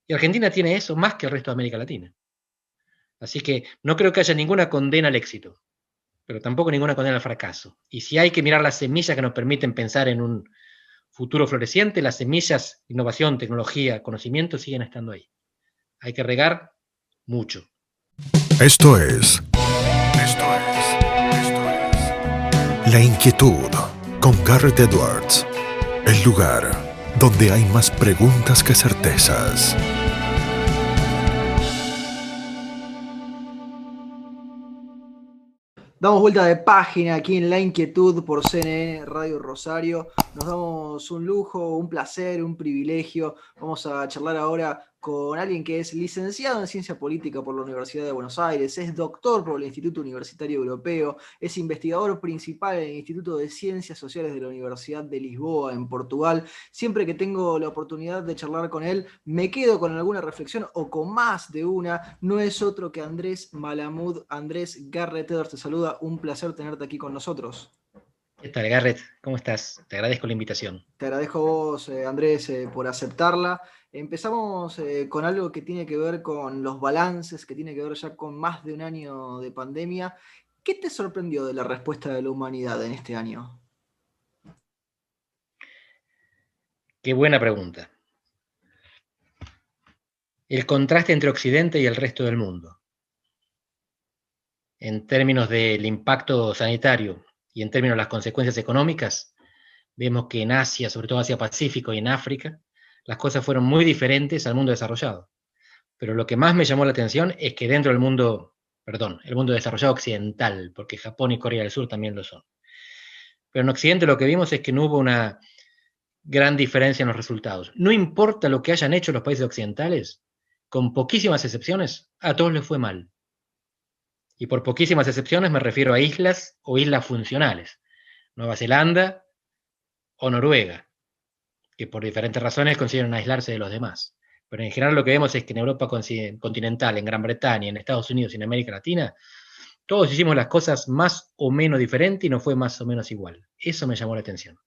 Y Argentina tiene eso más que el resto de América Latina. Así que no creo que haya ninguna condena al éxito, pero tampoco ninguna condena al fracaso. Y si hay que mirar las semillas que nos permiten pensar en un futuro floreciente, las semillas, innovación, tecnología, conocimiento siguen estando ahí. Hay que regar mucho. Esto es, esto es La Inquietud con Garrett Edwards. El lugar donde hay más preguntas que certezas. Damos vuelta de página aquí en La Inquietud por CNN Radio Rosario. Nos damos un lujo, un placer, un privilegio. Vamos a charlar ahora con alguien que es licenciado en Ciencia Política por la Universidad de Buenos Aires, es doctor por el Instituto Universitario Europeo, es investigador principal en el Instituto de Ciencias Sociales de la Universidad de Lisboa, en Portugal. Siempre que tengo la oportunidad de charlar con él, me quedo con alguna reflexión o con más de una. No es otro que Andrés Malamud. Andrés Garrett Edwards te saluda, un placer tenerte aquí con nosotros. ¿Qué tal, Garrett? ¿Cómo estás? Te agradezco la invitación. Te agradezco a vos, Andrés, por aceptarla. Empezamos con algo que tiene que ver con los balances, que tiene que ver ya con más de un año de pandemia. ¿Qué te sorprendió de la respuesta de la humanidad en este año? Qué buena pregunta. El contraste entre Occidente y el resto del mundo. En términos del impacto sanitario y en términos de las consecuencias económicas, vemos que en Asia, sobre todo Asia-Pacífico y en África, las cosas fueron muy diferentes al mundo desarrollado. Pero lo que más me llamó la atención es que dentro del mundo, el mundo desarrollado occidental, porque Japón y Corea del Sur también lo son. Pero en Occidente lo que vimos es que no hubo una gran diferencia en los resultados. No importa lo que hayan hecho los países occidentales, con poquísimas excepciones, a todos les fue mal. Y por poquísimas excepciones me refiero a islas o islas funcionales. Nueva Zelanda o Noruega, que por diferentes razones consiguen aislarse de los demás. Pero en general lo que vemos es que en Europa continental, en Gran Bretaña, en Estados Unidos y en América Latina, todos hicimos las cosas más o menos diferente y no fue más o menos igual. Eso me llamó la atención.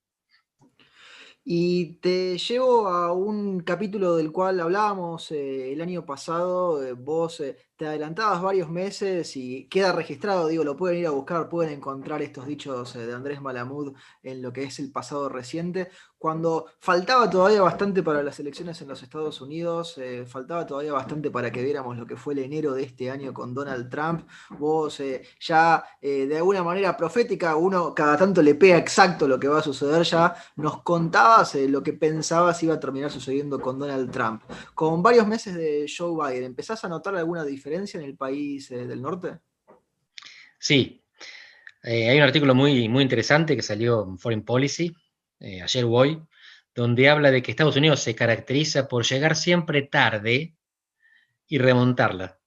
Y te llevo a un capítulo del cual hablábamos el año pasado. Vos te adelantabas varios meses y queda registrado, digo, lo pueden ir a buscar, pueden encontrar estos dichos de Andrés Malamud en lo que es el pasado reciente. Cuando faltaba todavía bastante para las elecciones en los Estados Unidos, faltaba todavía bastante para que viéramos lo que fue el enero de este año con Donald Trump. Vos ya de alguna manera profética, uno cada tanto le pega exacto lo que va a suceder, ya nos contabas lo que pensabas iba a terminar sucediendo con Donald Trump. Con varios meses de Joe Biden, ¿empezás a notar alguna diferencia en el país del norte? Sí, hay un artículo muy, muy interesante que salió en Foreign Policy, ayer o hoy, donde habla de que Estados Unidos se caracteriza por llegar siempre tarde y remontarla.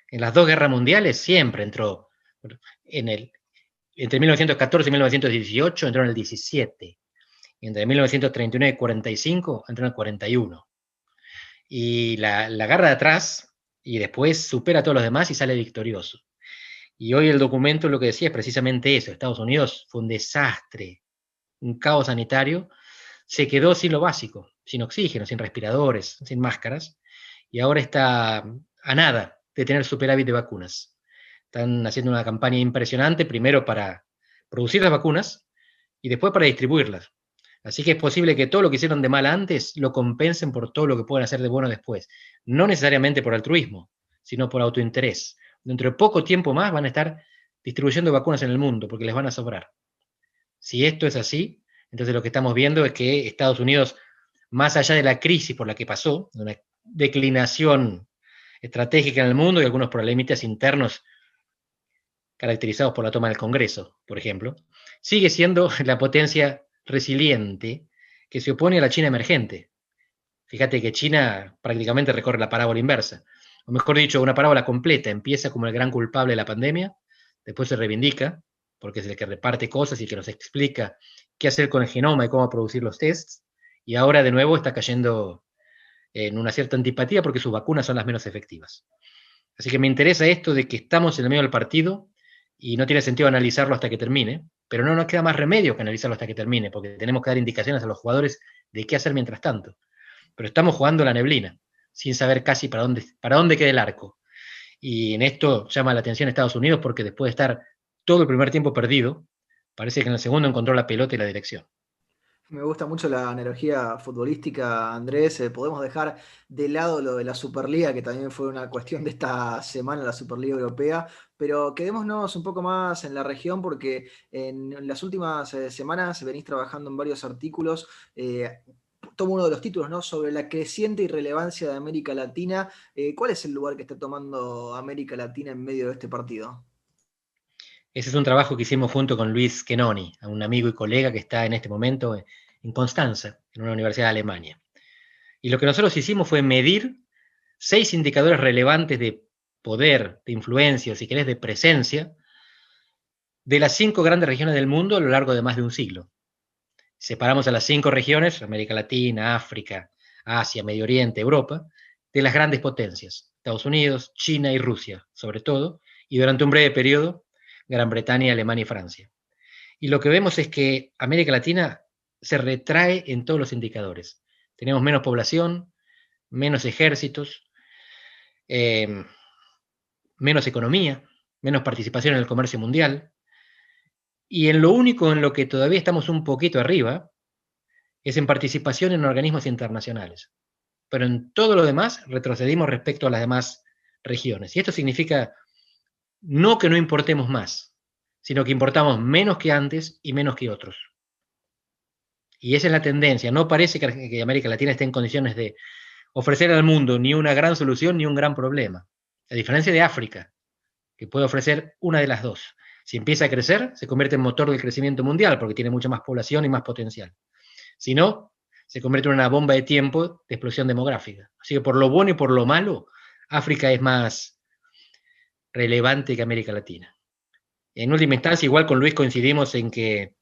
En las dos guerras mundiales siempre entró, entre 1914 y 1918 entró en el 17, y entre 1939 y 45 entró en el 41. Y la agarra de atrás y después supera a todos los demás y sale victorioso. Y hoy el documento lo que decía es precisamente eso. Estados Unidos fue un desastre, un caos sanitario, se quedó sin lo básico, sin oxígeno, sin respiradores, sin máscaras, y ahora está a nada de tener superávit de vacunas. Están haciendo una campaña impresionante, primero para producir las vacunas y después para distribuirlas. Así que es posible que todo lo que hicieron de mal antes lo compensen por todo lo que pueden hacer de bueno después. No necesariamente por altruismo, sino por autointerés. Dentro de poco tiempo más van a estar distribuyendo vacunas en el mundo porque les van a sobrar. Si esto es así, entonces lo que estamos viendo es que Estados Unidos, más allá de la crisis por la que pasó, de una declinación estratégica en el mundo y algunos problemitas internos caracterizados por la toma del Congreso, por ejemplo, sigue siendo la potencia resiliente que se opone a la China emergente. Fíjate que China prácticamente recorre la parábola inversa, o mejor dicho, una parábola completa. Empieza como el gran culpable de la pandemia, después se reivindica, porque es el que reparte cosas y que nos explica qué hacer con el genoma y cómo producir los tests, y ahora de nuevo está cayendo en una cierta antipatía porque sus vacunas son las menos efectivas. Así que me interesa esto de que estamos en el medio del partido y no tiene sentido analizarlo hasta que termine, pero no nos queda más remedio que analizarlo hasta que termine, porque tenemos que dar indicaciones a los jugadores de qué hacer mientras tanto. Pero estamos jugando la neblina. sin saber casi para dónde queda el arco. Y en esto llama la atención Estados Unidos porque después de estar todo el primer tiempo perdido, parece que en el segundo encontró la pelota y la dirección. Me gusta mucho la analogía futbolística, Andrés. Podemos dejar de lado lo de la Superliga, que también fue una cuestión de esta semana, la Superliga Europea, pero quedémonos un poco más en la región porque en las últimas semanas venís trabajando en varios artículos. Tomo uno de los títulos, ¿no? Sobre la creciente irrelevancia de América Latina. ¿Cuál es el lugar que está tomando América Latina en medio de este partido? Ese es un trabajo que hicimos junto con Luis Kenoni, un amigo y colega que está en este momento en Constanza, en una universidad de Alemania. Y lo que nosotros hicimos fue medir 6 indicadores relevantes de poder, de influencia, o si querés, de presencia, de las 5 grandes regiones del mundo a lo largo de más de un siglo. Separamos a las 5 regiones, América Latina, África, Asia, Medio Oriente, Europa, de las grandes potencias, Estados Unidos, China y Rusia, sobre todo, y durante un breve periodo, Gran Bretaña, Alemania y Francia. Y lo que vemos es que América Latina se retrae en todos los indicadores. Tenemos menos población, menos ejércitos, menos economía, menos participación en el comercio mundial, y en lo único en lo que todavía estamos un poquito arriba es en participación en organismos internacionales. Pero en todo lo demás retrocedimos respecto a las demás regiones. Y esto significa no que no importemos más, sino que importamos menos que antes y menos que otros. Y esa es la tendencia. No parece que América Latina esté en condiciones de ofrecer al mundo ni una gran solución ni un gran problema. A diferencia de África, que puede ofrecer una de las dos. Si empieza a crecer, se convierte en motor del crecimiento mundial porque tiene mucha más población y más potencial. Si no, se convierte en una bomba de tiempo de explosión demográfica. Así que por lo bueno y por lo malo, África es más relevante que América Latina. En última instancia, igual con Luis coincidimos en que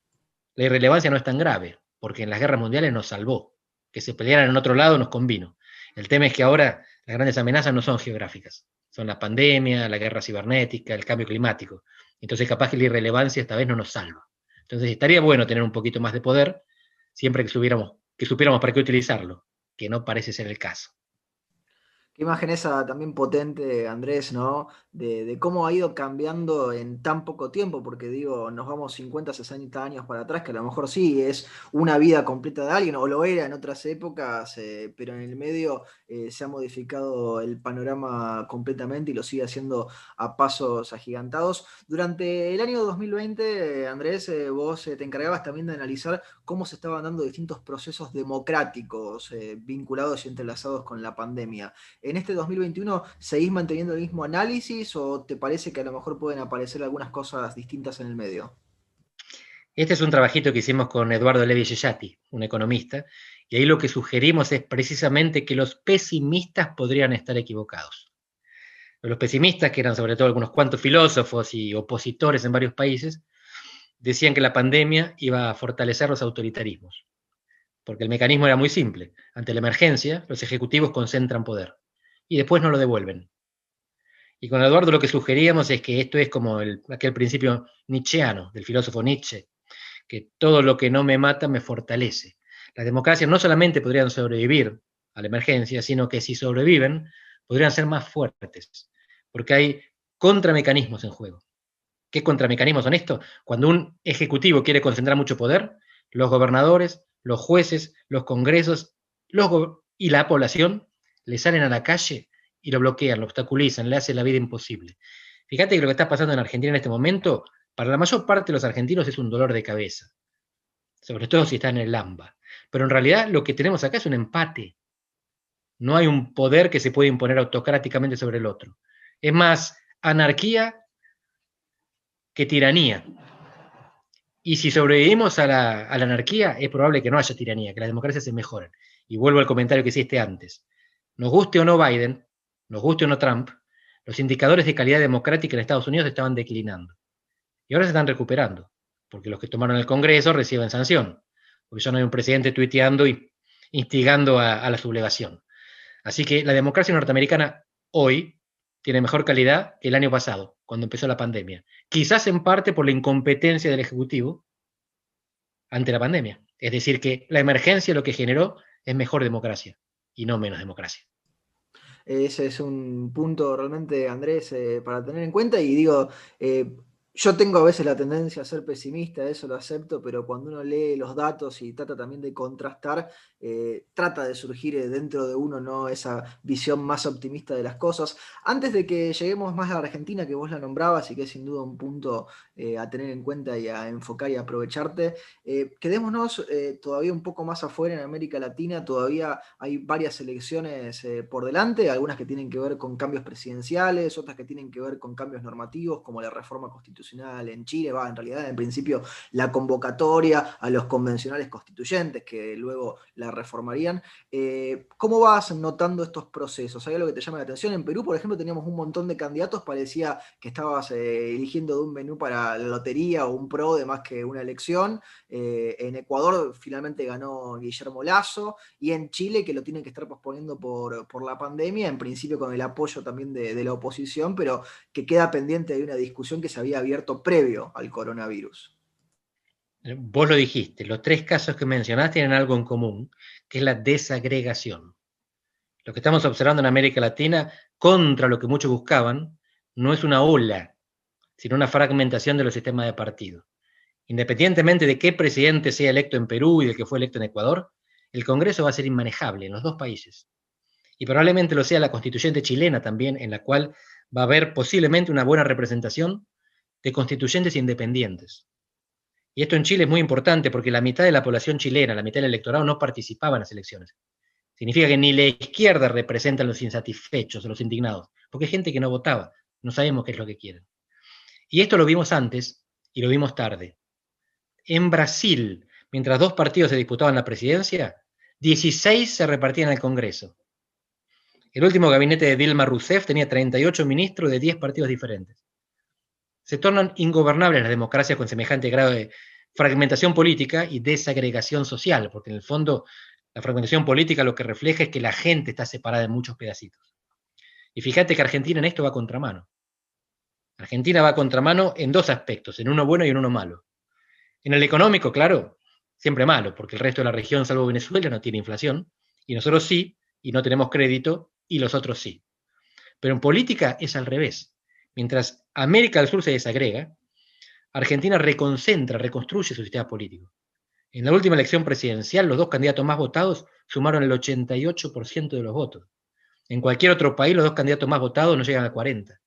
la irrelevancia no es tan grave, porque en las guerras mundiales nos salvó. Que se pelearan en otro lado nos convino. El tema es que ahora las grandes amenazas no son geográficas, son la pandemia, la guerra cibernética, el cambio climático. Entonces capaz que la irrelevancia esta vez no nos salva. Entonces estaría bueno tener un poquito más de poder, siempre que supiéramos para qué utilizarlo, que no parece ser el caso. Qué imagen esa también potente, Andrés, ¿no? De cómo ha ido cambiando en tan poco tiempo, porque digo, nos vamos 50, 60 años para atrás, que a lo mejor sí es una vida completa de alguien, o lo era en otras épocas, pero en el medio se ha modificado el panorama completamente y lo sigue haciendo a pasos agigantados. Durante el año 2020, Andrés, vos te encargabas también de analizar cómo se estaban dando distintos procesos democráticos vinculados y entrelazados con la pandemia. ¿En este 2021 seguís manteniendo el mismo análisis o te parece que a lo mejor pueden aparecer algunas cosas distintas en el medio? Este es un trabajito que hicimos con Eduardo Levi Cecchati, un economista, y ahí lo que sugerimos es precisamente que los pesimistas podrían estar equivocados. Los pesimistas, que eran sobre todo algunos cuantos filósofos y opositores en varios países, decían que la pandemia iba a fortalecer los autoritarismos, porque el mecanismo era muy simple. Ante la emergencia, los ejecutivos concentran poder y después no lo devuelven. Y con Eduardo lo que sugeríamos es que esto es como aquel principio nietzscheano del filósofo Nietzsche, que todo lo que no me mata me fortalece. Las democracias no solamente podrían sobrevivir a la emergencia, sino que si sobreviven, podrían ser más fuertes, porque hay contramecanismos en juego. ¿Qué contramecanismos son estos? Cuando un ejecutivo quiere concentrar mucho poder, los gobernadores, los jueces, los congresos y la población le salen a la calle y lo bloquean, lo obstaculizan, le hacen la vida imposible. Fíjate que lo que está pasando en Argentina en este momento, para la mayor parte de los argentinos es un dolor de cabeza, sobre todo si están en el AMBA. Pero en realidad lo que tenemos acá es un empate. No hay un poder que se pueda imponer autocráticamente sobre el otro. Es más anarquía que tiranía. Y si sobrevivimos a la anarquía, es probable que no haya tiranía, que las democracias se mejoren. Y vuelvo al comentario que hiciste antes. Nos guste o no Biden, nos guste o no Trump, los indicadores de calidad democrática en Estados Unidos estaban declinando. Y ahora se están recuperando, porque los que tomaron el Congreso reciben sanción, porque ya no hay un presidente tuiteando y instigando a la sublevación. Así que la democracia norteamericana hoy tiene mejor calidad que el año pasado, cuando empezó la pandemia. Quizás en parte por la incompetencia del Ejecutivo ante la pandemia. Es decir, que la emergencia lo que generó es mejor democracia y no menos democracia. Ese es un punto realmente, Andrés, para tener en cuenta. Y digo, yo tengo a veces la tendencia a ser pesimista, eso lo acepto, pero cuando uno lee los datos y trata también de contrastar, trata de surgir dentro de uno, ¿no?, esa visión más optimista de las cosas. Antes de que lleguemos más a Argentina, que vos la nombrabas y que es sin duda un punto a tener en cuenta y a enfocar y a aprovecharte, quedémonos todavía un poco más afuera en América Latina. Todavía hay varias elecciones por delante, algunas que tienen que ver con cambios presidenciales, otras que tienen que ver con cambios normativos, como la reforma constitucional en Chile, en realidad en principio la convocatoria a los convencionales constituyentes, que luego la reformarían. ¿Cómo vas notando estos procesos? ¿Hay algo que te llama la atención? En Perú, por ejemplo, teníamos un montón de candidatos, parecía que estabas eligiendo de un menú para la lotería o un PRO de más que una elección. En Ecuador finalmente ganó Guillermo Lasso, y en Chile, que lo tienen que estar posponiendo por la pandemia, en principio con el apoyo también de la oposición, pero que queda pendiente de una discusión que se había abierto previo al coronavirus. Vos lo dijiste, los tres casos que mencionás tienen algo en común, que es la desagregación. Lo que estamos observando en América Latina, contra lo que muchos buscaban, no es una ola, sino una fragmentación de los sistemas de partido. Independientemente de qué presidente sea electo en Perú y del que fue electo en Ecuador, el Congreso va a ser inmanejable en los dos países. Y probablemente lo sea la constituyente chilena también, en la cual va a haber posiblemente una buena representación de constituyentes independientes. Y esto en Chile es muy importante porque la mitad de la población chilena, la mitad del electorado, no participaba en las elecciones. Significa que ni la izquierda representa a los insatisfechos, a los indignados, porque hay gente que no votaba, no sabemos qué es lo que quieren. Y esto lo vimos antes y lo vimos tarde. En Brasil, mientras dos partidos se disputaban la presidencia, 16 se repartían al Congreso. El último gabinete de Dilma Rousseff tenía 38 ministros de 10 partidos diferentes. Se tornan ingobernables las democracias con semejante grado de fragmentación política y desagregación social, porque en el fondo la fragmentación política lo que refleja es que la gente está separada en muchos pedacitos. Y fíjate que Argentina en esto va a contramano. Argentina va a contramano en dos aspectos, en uno bueno y en uno malo. En el económico, claro, siempre malo, porque el resto de la región, salvo Venezuela, no tiene inflación, y nosotros sí, y no tenemos crédito, y los otros sí. Pero en política es al revés. Mientras América del Sur se desagrega, Argentina reconcentra, reconstruye su sistema político. En la última elección presidencial, los dos candidatos más votados sumaron el 88% de los votos. En cualquier otro país, los dos candidatos más votados no llegan al 40%.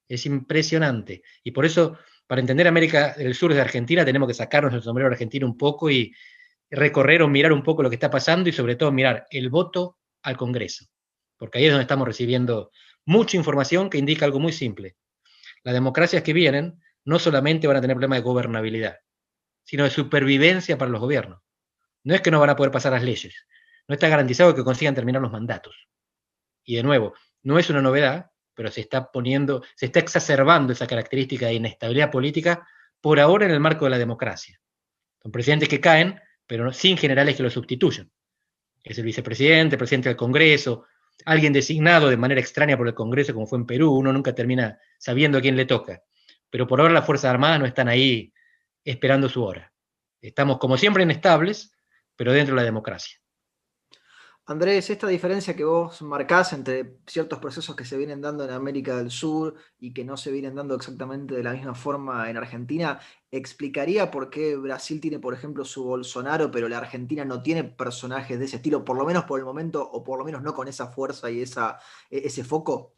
Es impresionante. Y por eso, para entender América del Sur de Argentina, tenemos que sacarnos el sombrero argentino un poco y recorrer o mirar un poco lo que está pasando y sobre todo mirar el voto al Congreso. Porque ahí es donde estamos recibiendo mucha información que indica algo muy simple. Las democracias que vienen no solamente van a tener problemas de gobernabilidad, sino de supervivencia para los gobiernos. No es que no van a poder pasar las leyes, no está garantizado que consigan terminar los mandatos. Y de nuevo, no es una novedad, pero se está exacerbando esa característica de inestabilidad política por ahora en el marco de la democracia. Son presidentes que caen, pero sin generales que lo sustituyan. Es el vicepresidente, el presidente del Congreso, alguien designado de manera extraña por el Congreso, como fue en Perú, uno nunca termina sabiendo a quién le toca. Pero por ahora las Fuerzas Armadas no están ahí esperando su hora. Estamos, como siempre, inestables, pero dentro de la democracia. Andrés, esta diferencia que vos marcás entre ciertos procesos que se vienen dando en América del Sur y que no se vienen dando exactamente de la misma forma en Argentina, ¿explicaría por qué Brasil tiene, por ejemplo, su Bolsonaro, pero la Argentina no tiene personajes de ese estilo, por lo menos por el momento, o por lo menos no con esa fuerza y ese foco?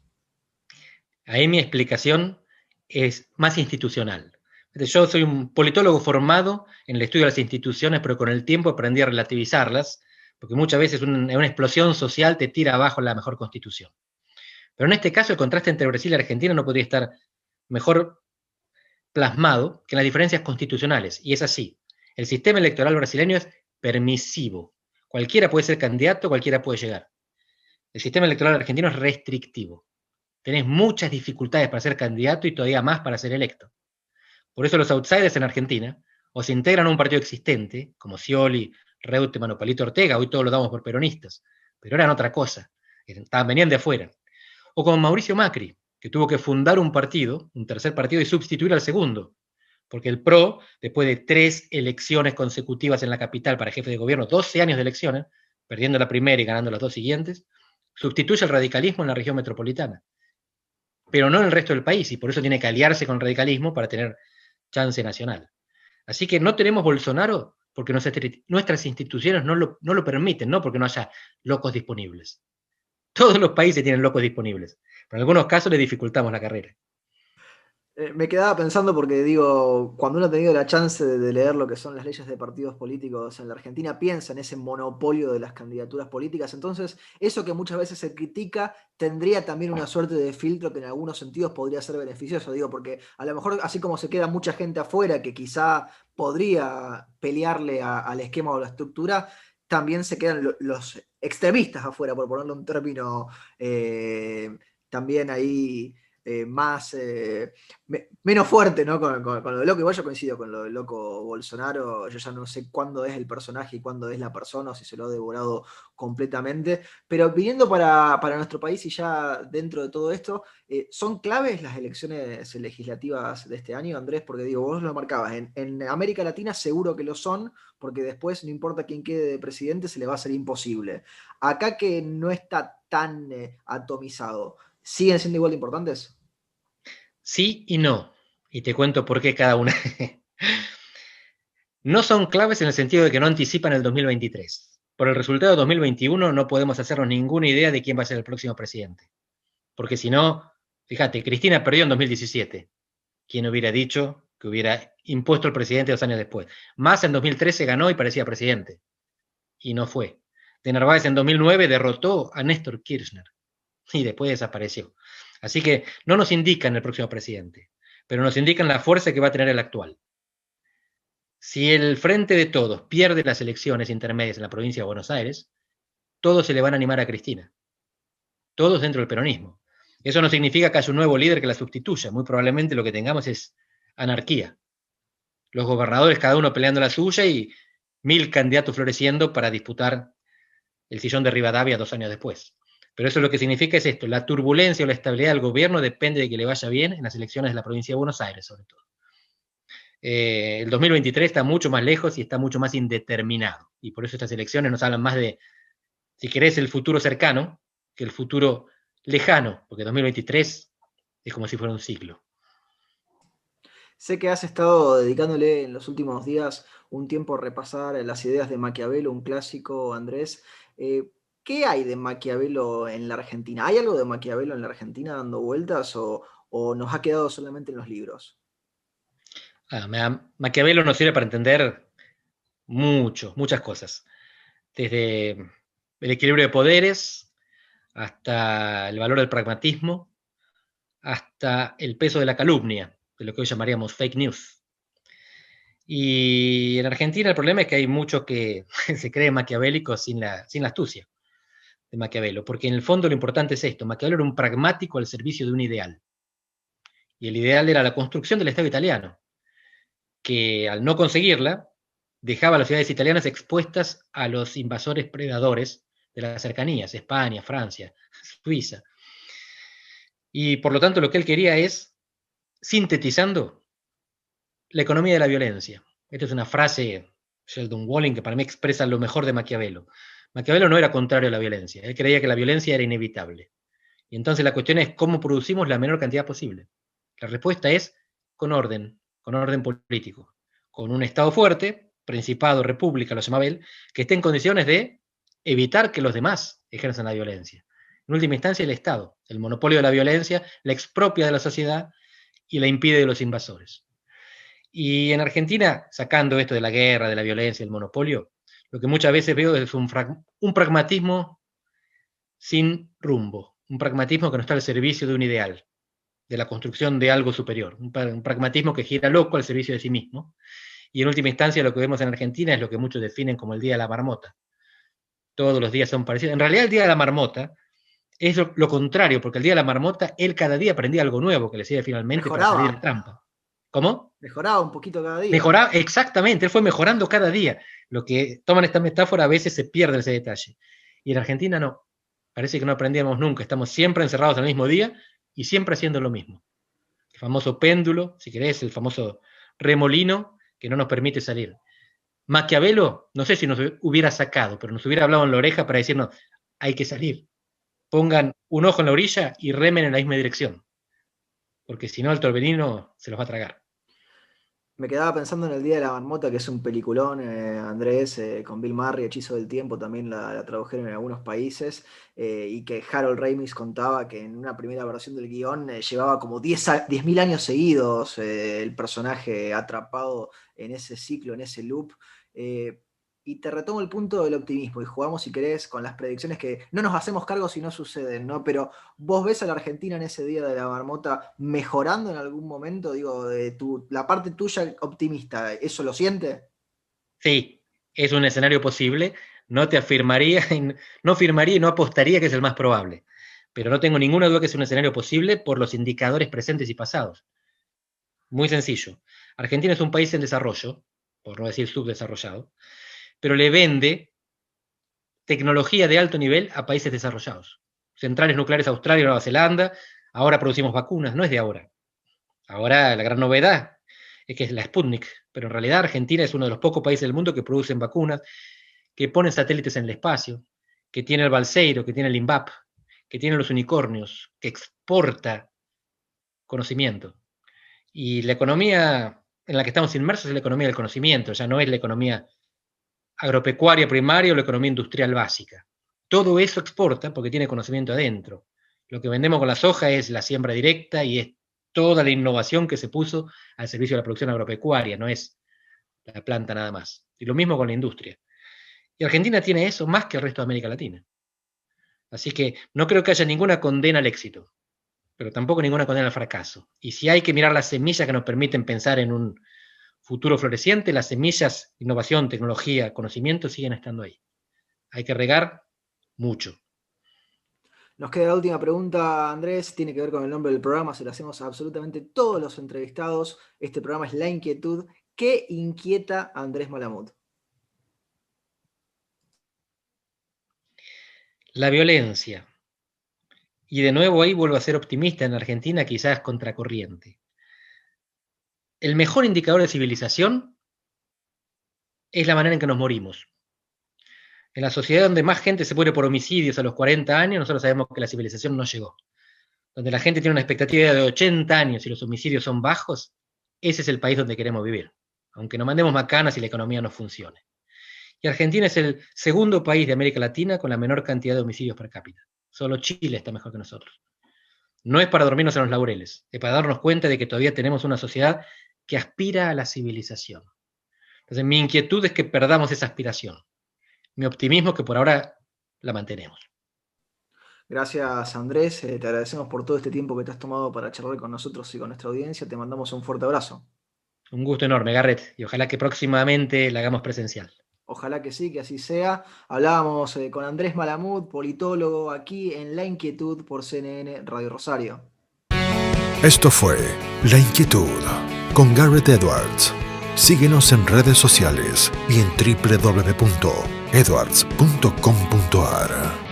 Ahí mi explicación es más institucional. Yo soy un politólogo formado en el estudio de las instituciones, pero con el tiempo aprendí a relativizarlas, porque muchas veces una explosión social te tira abajo la mejor constitución. Pero en este caso el contraste entre Brasil y Argentina no podría estar mejor plasmado que en las diferencias constitucionales, y es así. El sistema electoral brasileño es permisivo. Cualquiera puede ser candidato, cualquiera puede llegar. El sistema electoral argentino es restrictivo. Tenés muchas dificultades para ser candidato y todavía más para ser electo. Por eso los outsiders en Argentina o se integran a un partido existente, como Scioli, Reutemann o Palito Ortega, hoy todos lo damos por peronistas, pero eran otra cosa, venían de afuera. O como Mauricio Macri, que tuvo que fundar un partido, un tercer partido, y sustituir al segundo, porque el PRO, después de 3 elecciones consecutivas en la capital para jefe de gobierno, 12 años de elecciones, perdiendo la primera y ganando las 2 siguientes, sustituye el radicalismo en la región metropolitana, pero no en el resto del país, y por eso tiene que aliarse con el radicalismo para tener chance nacional. Así que no tenemos Bolsonaro porque nuestras instituciones no lo permiten, no porque no haya locos disponibles. Todos los países tienen locos disponibles, pero en algunos casos le dificultamos la carrera. Me quedaba pensando porque digo, cuando uno ha tenido la chance de leer lo que son las leyes de partidos políticos en la Argentina, piensa en ese monopolio de las candidaturas políticas. Entonces, eso que muchas veces se critica tendría también una suerte de filtro que en algunos sentidos podría ser beneficioso. Digo, porque a lo mejor así como se queda mucha gente afuera que quizá podría pelearle al esquema o a la estructura, también se quedan los extremistas afuera, por ponerle un término también ahí más menos fuerte, ¿no? Con lo de loco. Igual yo coincido con lo de loco Bolsonaro. Yo ya no sé cuándo es el personaje y cuándo es la persona, o si se lo ha devorado completamente. Pero viniendo para nuestro país y ya dentro de todo esto, ¿son claves las elecciones legislativas de este año, Andrés? Porque digo, vos lo marcabas, en América Latina seguro que lo son, porque después, no importa quién quede de presidente, se le va a hacer imposible. Acá que no está tan atomizado, ¿siguen siendo igual de importantes? Sí y no, y te cuento por qué cada una. No son claves en el sentido de que no anticipan el 2023. Por el resultado de 2021 no podemos hacernos ninguna idea de quién va a ser el próximo presidente. Porque si no, fíjate, Cristina perdió en 2017. ¿Quién hubiera dicho que hubiera impuesto el presidente 2 años después? Massa en 2013 ganó y parecía presidente. Y no fue. De Narváez en 2009 derrotó a Néstor Kirchner. Y después desapareció. Así que no nos indican el próximo presidente, pero nos indican la fuerza que va a tener el actual. Si el Frente de Todos pierde las elecciones intermedias en la provincia de Buenos Aires, todos se le van a animar a Cristina. Todos dentro del peronismo. Eso no significa que haya un nuevo líder que la sustituya. Muy probablemente lo que tengamos es anarquía. Los gobernadores cada uno peleando la suya y 1000 candidatos floreciendo para disputar el sillón de Rivadavia 2 años después. Pero eso lo que significa es esto: la turbulencia o la estabilidad del gobierno depende de que le vaya bien en las elecciones de la provincia de Buenos Aires, sobre todo. El 2023 está mucho más lejos y está mucho más indeterminado. Y por eso estas elecciones nos hablan más de, si querés, el futuro cercano que el futuro lejano, porque 2023 es como si fuera un siglo. Sé que has estado dedicándole en los últimos días un tiempo a repasar las ideas de Maquiavelo, un clásico, Andrés. ¿Qué hay de Maquiavelo en la Argentina? ¿Hay algo de Maquiavelo en la Argentina dando vueltas o nos ha quedado solamente en los libros? Maquiavelo nos sirve para entender muchas cosas. Desde el equilibrio de poderes, hasta el valor del pragmatismo, hasta el peso de la calumnia, de lo que hoy llamaríamos fake news. Y en Argentina el problema es que hay muchos que se creen maquiavélicos sin la astucia de Maquiavelo, porque en el fondo lo importante es esto: Maquiavelo era un pragmático al servicio de un ideal. Y el ideal era la construcción del Estado italiano, que al no conseguirla, dejaba a las ciudades italianas expuestas a los invasores predadores de las cercanías, España, Francia, Suiza. Y por lo tanto lo que él quería es, sintetizando, la economía de la violencia. Esta es una frase de Sheldon Walling que para mí expresa lo mejor de Maquiavelo. Maquiavelo no era contrario a la violencia, él creía que la violencia era inevitable. Y entonces la cuestión es cómo producimos la menor cantidad posible. La respuesta es con orden político, con un Estado fuerte, Principado, República, lo llamaba él, que esté en condiciones de evitar que los demás ejerzan la violencia. En última instancia, el Estado, el monopolio de la violencia, la expropia de la sociedad y la impide de los invasores. Y en Argentina, sacando esto de la guerra, de la violencia, del monopolio, lo que muchas veces veo es un pragmatismo sin rumbo, un pragmatismo que no está al servicio de un ideal, de la construcción de algo superior, un pragmatismo que gira loco al servicio de sí mismo. Y en última instancia lo que vemos en Argentina es lo que muchos definen como el Día de la Marmota. Todos los días son parecidos. En realidad el Día de la Marmota es lo contrario, porque el Día de la Marmota él cada día aprendía algo nuevo que le sirve finalmente Mejoraba. para salir de trampa. ¿Cómo? Mejoraba un poquito cada día. Mejoraba, exactamente, él fue mejorando cada día. Lo que toman esta metáfora a veces se pierde ese detalle. Y en Argentina no. Parece que no aprendíamos nunca. Estamos siempre encerrados al mismo día y siempre haciendo lo mismo. El famoso péndulo, si querés, el famoso remolino que no nos permite salir. Maquiavelo, no sé si nos hubiera sacado, pero nos hubiera hablado en la oreja para decirnos, hay que salir. pongan un ojo en la orilla y remen en la misma dirección, porque si no el torbellino se los va a tragar. Me quedaba pensando en El Día de la Marmota, que es un peliculón, Andrés, con Bill Murray, Hechizo del Tiempo, también la tradujeron en algunos países, y que Harold Ramis contaba que en una primera versión del guión llevaba como 10.000 años seguidos el personaje atrapado en ese ciclo, en ese loop. Y te retomo el punto del optimismo y jugamos, si querés, con las predicciones que no nos hacemos cargo si no suceden, ¿no? Pero ¿vos ves a la Argentina en ese Día de la Marmota mejorando en algún momento? Digo, la parte tuya optimista, ¿eso lo siente? Sí, es un escenario posible. No te afirmaría, no firmaría y no apostaría que es el más probable. Pero no tengo ninguna duda que es un escenario posible por los indicadores presentes y pasados. Muy sencillo. Argentina es un país en desarrollo, por no decir subdesarrollado, pero le vende tecnología de alto nivel a países desarrollados. Centrales nucleares a Australia y Nueva Zelanda, ahora producimos vacunas, no es de ahora. Ahora la gran novedad es que es la Sputnik, pero en realidad Argentina es uno de los pocos países del mundo que producen vacunas, que ponen satélites en el espacio, que tiene el Balseiro, que tiene el INVAP, que tiene los unicornios, que exporta conocimiento. Y la economía en la que estamos inmersos es la economía del conocimiento, ya no es la economía agropecuaria primaria o la economía industrial básica. Todo eso exporta porque tiene conocimiento adentro. Lo que vendemos con la soja es la siembra directa y es toda la innovación que se puso al servicio de la producción agropecuaria, no es la planta nada más. Y lo mismo con la industria. Y Argentina tiene eso más que el resto de América Latina. Así que no creo que haya ninguna condena al éxito, pero tampoco ninguna condena al fracaso. Y si hay que mirar las semillas que nos permiten pensar en un futuro floreciente, las semillas, innovación, tecnología, conocimiento siguen estando ahí. Hay que regar mucho. Nos queda la última pregunta, Andrés, tiene que ver con el nombre del programa, se lo hacemos a absolutamente todos los entrevistados. Este programa es La Inquietud. ¿Qué inquieta a Andrés Malamud? La violencia. Y de nuevo ahí vuelvo a ser optimista, en Argentina quizás contracorriente. El mejor indicador de civilización es la manera en que nos morimos. En la sociedad donde más gente se muere por homicidios a los 40 años, nosotros sabemos que la civilización no llegó. Donde la gente tiene una expectativa de 80 años y los homicidios son bajos, ese es el país donde queremos vivir, aunque nos mandemos macanas y la economía no funcione. Y Argentina es el segundo país de América Latina con la menor cantidad de homicidios per cápita. Solo Chile está mejor que nosotros. No es para dormirnos en los laureles, es para darnos cuenta de que todavía tenemos una sociedad que aspira a la civilización. Entonces mi inquietud es que perdamos esa aspiración. Mi optimismo es que por ahora la mantenemos. Gracias, Andrés. Te agradecemos por todo este tiempo que te has tomado para charlar con nosotros y con nuestra audiencia. Te mandamos un fuerte abrazo. Un gusto enorme, Garrett, y ojalá que próximamente la hagamos presencial. Ojalá que sí, que así sea. Hablábamos con Andrés Malamud, politólogo, aquí en La Inquietud por CNN Radio Rosario. Esto fue La Inquietud con Garrett Edwards. Síguenos en redes sociales y en www.edwards.com.ar.